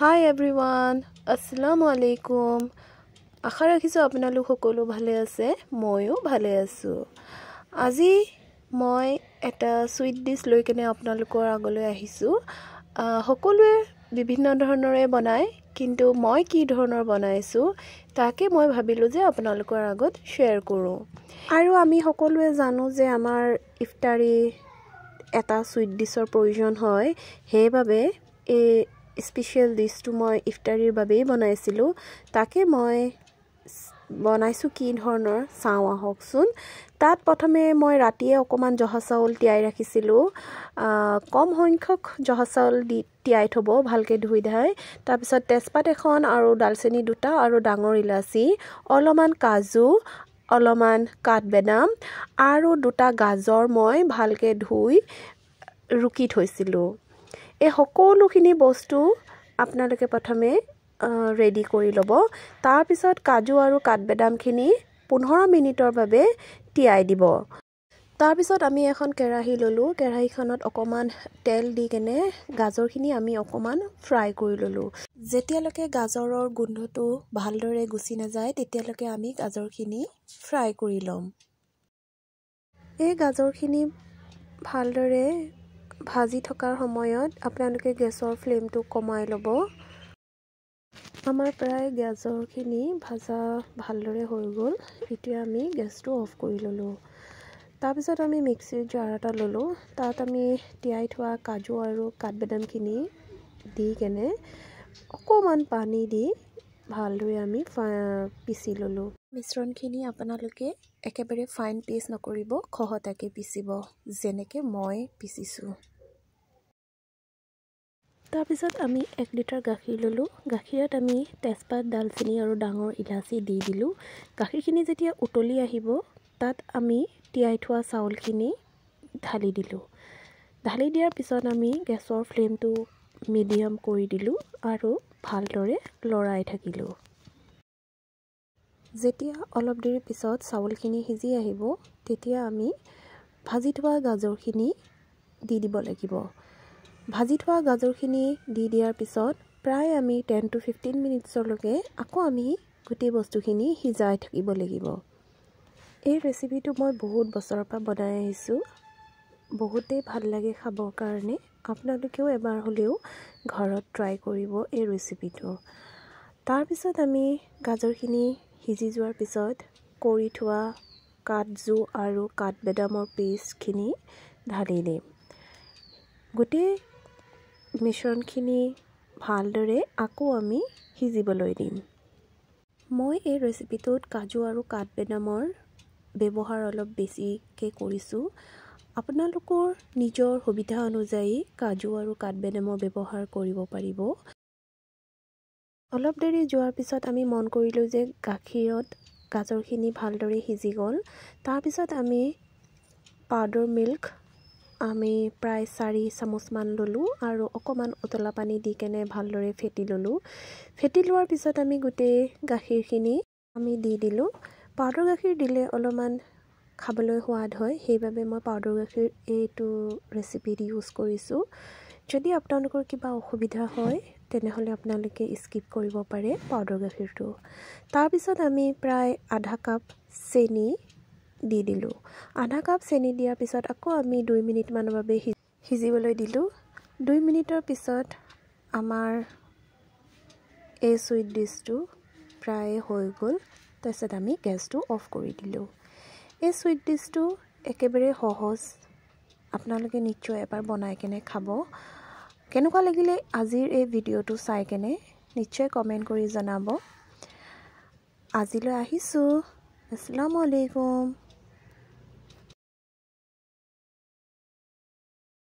Hi everyone, Assalamu alaikum. আশা ৰাখিছো আপোনালোক সকলো ভালে আছে, ময়ো ভালে আছো। আজি মই এটা সুইট ডিশ লৈ কেনে আপোনালোকৰ আগলৈ আহিছো। সকলোৱে বিভিন্ন ধৰণৰে বনায়, কিন্তু মই কি ধৰণৰ বনাইছো তাকে মই ভাবিলো যে আপোনালোকৰ আগত শেয়াৰ কৰো। আৰু আমি সকলোৱে জানো যে আমাৰ ইফতাৰী এটা সুইট ডিশৰ প্ৰয়োজন হয়, সেইবাবে এই স্পেশাল ডিশটো মই ইফতাৰীৰ বাবেই বনাইছিলো। তাকে মই বনাইছো কি ধৰণৰ চাও আহকচোন। তাত প্ৰথমে মই ৰাতিয়ে অকমান জহা চাউল তিয়াই ৰাখিছিলো। কম সংখ্যক জহা চাউল তিয়াই থব ভালকে ধুই ধাই। তাৰ পিছত তেজপাত এখন আৰু ডালচেনি দুটা আৰু ডাঙৰ ইলাচি, অলমান কাজু, অলমান কাঠবেদাম আৰু দুটা গাজৰ মই ভালকে ধুই ৰুকি থৈছিলো। এই সকলোখিনি বস্তু আপোনালোকে প্ৰথমে ৰেডি কৰি ল'ব। তাৰ পিছত কাজু আৰু কাঠবেদামখিনি 15 মিনিটৰ বাবে তিয়াই দিব। তাৰ পিছত আমি এখন কেৰাহী ললো। কেৰাহীখনত অকমান তেল দি কেনে গাজৰখিনি আমি অকমান ফ্ৰাই কৰি ললো। যেতিয়ালৈকে গাজৰৰ গোন্ধটো ভালদৰে গুচি নাযায় তেতিয়ালৈকে আমি গাজৰখিনি ফ্ৰাই কৰি ল'ম। এই গাজৰখিনি ভালদৰে ভাজি থকাৰ সময়ত আপোনালোকে গেছৰ ফ্লেমটো কমাই ল'ব। আমাৰ প্ৰায় গাজৰখিনি ভাজা ভালদৰে হৈ গ'ল। এতিয়া আমি গেছটো অফ কৰি ল'লো। তাৰ পিছত আমি মিক্সিৰ জাৰ এটা ল'লো। তাত আমি তিয়াই থোৱা কাজু আৰু কাঠবেদামখিনি দি কেনে অকমান পানী দি ভালদৰে আমি পিচি ল'লো। মিশ্ৰণখিনি আপোনালোকে একেবাৰে ফাইন পেষ্ট নকৰিব, খহটাকে পিচিব, যেনেকে মই পিচিছো। তাৰ পিছত আমি 1 লিটাৰ গাখীৰ ললো। গাখীৰত আমি তেজপাত, ডালচেনি আৰু ডাঙৰ ইলাচি দি দিলো। গাখীৰখিনি যেতিয়া উতলি আহিব তাত আমি তিয়াই থোৱা চাউলখিনি ঢালি দিলো। ঢালি দিয়াৰ পিছত আমি গেছৰ ফ্লেমটো মিডিয়াম কৰি দিলো আৰু ভালদৰে লৰাই থাকিলো। যেতিয়া অলপ দেৰি পিছত চাউলখিনি সিজি আহিব তেতিয়া আমি ভাজি থোৱা গাজৰখিনি দি দিব লাগিব। ভাজি থোৱা গাজৰখিনি দি দিয়াৰ পিছত প্ৰায় আমি 10 to 15 মিনিটছলৈকে আকৌ আমি গোটেই বস্তুখিনি সিজাই থাকিব লাগিব। এই ৰেচিপিটো মই বহুত বছৰৰ পৰা বনাই আহিছো। বহুতেই ভাল লাগে খাবৰ কাৰণে। আপোনালোকেও এবাৰ হ'লেও ঘৰত ট্ৰাই কৰিব এই ৰেচিপিটো। তাৰ পিছত আমি গাজৰখিনি সিজি যোৱাৰ পিছত কৰি থোৱা কাজু আৰু কাঠবেদামৰ পেষ্টখিনি ঢালি দিম। গোটেই মিশ্ৰণখিনি ভালদৰে আকৌ আমি সিজিবলৈ দিম। মই এই ৰেচিপিটোত কাজু আৰু কাঠবেদামৰ ব্যৱহাৰ অলপ বেছিকৈ কৰিছো। আপোনালোকৰ নিজৰ সুবিধা অনুযায়ী কাজু আৰু কাঠবেদামৰ ব্যৱহাৰ কৰিব পাৰিব। অলপ দেৰি যোৱাৰ পিছত আমি মন কৰিলো যে গাখীৰত গাজৰখিনি ভালদৰে সিজি গ'ল। তাৰ পিছত আমি পাউডাৰ মিল্ক আমি প্ৰায় 4 চামুচ মান ললো আৰু অকমান উতলা পানী দি কেনে ভালদৰে ফেটি ললো। ফেটি লোৱাৰ পিছত আমি গোটেই গাখীৰখিনি আমি দি দিলো। পাউডাৰ গাখীৰ দিলে অলপমান খাবলৈ সোৱাদ হয়, সেইবাবে মই পাউডাৰ গাখীৰ এইটো ৰেচিপিত ইউজ কৰিছো। যদি আপোনালোকৰ কিবা অসুবিধা হয় তেনেহলে আপোনালোকে স্কিপ কৰিব পাৰে পাউডাৰ গাখীৰটো। তাৰ পিছত আমি প্ৰায় আধা কাপ চেনি দি দিলো। আধা কাপ চেনি দিয়াৰ পিছত আকৌ আমি 2 মিনিট মানৰ বাবে সিজিবলৈ দিলো। 2 মিনিটৰ পিছত আমাৰ এই সুইট ডিশটো প্ৰায় হৈ গ'ল। তাৰপিছত আমি গেছটো অফ কৰি দিলো। এই সুইট ডিশটো একেবাৰে সহজ। আপোনালোকে নিশ্চয় এবাৰ বনাই কেনে খাব। কেনেকুৱা লাগিলে আজিৰ এই ভিডিঅ'টো চাই কেনে নিশ্চয় কমেন্ট কৰি জনাব। আজিলৈ আহিছো। আসসালামু আলাইকুম।